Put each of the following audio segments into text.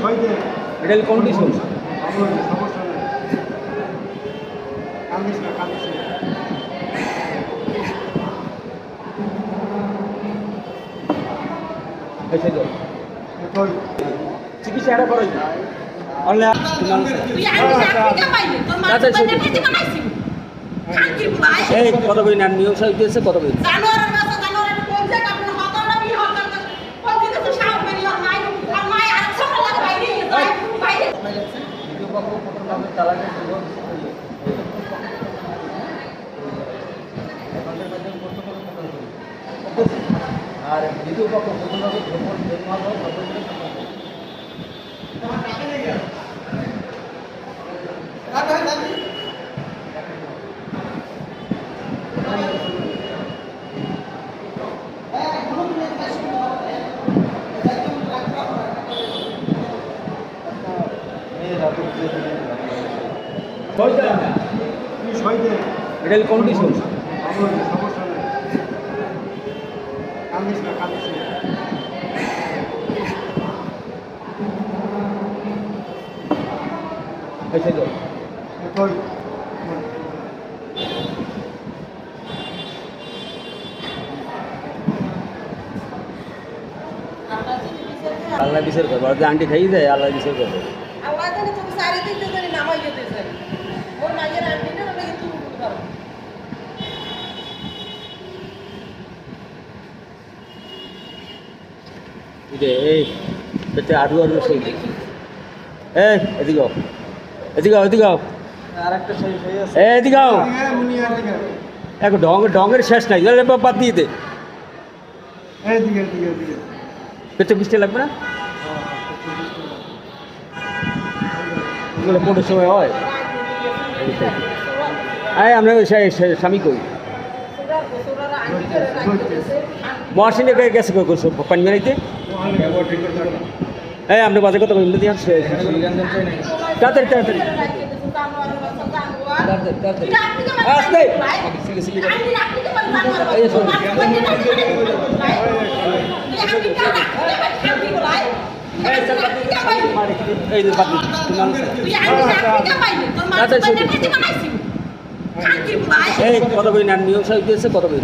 এটা কন্ডিশন চিকিৎসা এটা করাই এই কত বই না নিয়ম সাহিত্য আছে কত বই আর দ্বিতীয় পক্ষ এটা কন্ডিশন আল্লাহ বিচার করবো আর আন্টি খাই যায় আল্লাহ বিচার করবো এই আরু আরু সেই এই এদিকে এদিকে এদিকে এদিকে এখন ডঙের শেষ নাই বাদ দিয়ে দে পেটে বৃষ্টি লাগবে না কোনটার সময় হয় আমরা স্বামী কই মহাসিনে গেছে পানি বেড়াইতে হ্যাঁ আপনি বাজে কথা বলতে দিয়ে তাড়াতাড়ি তাড়াতাড়ি আসতে এই কত বই না নিয়ম সাহিত্য আছে কত বই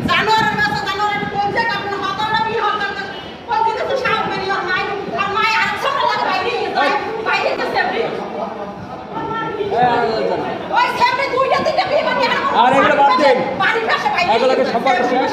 আর এগুলো বাদ দেন এগুলোকে সম্পর্ক শেষ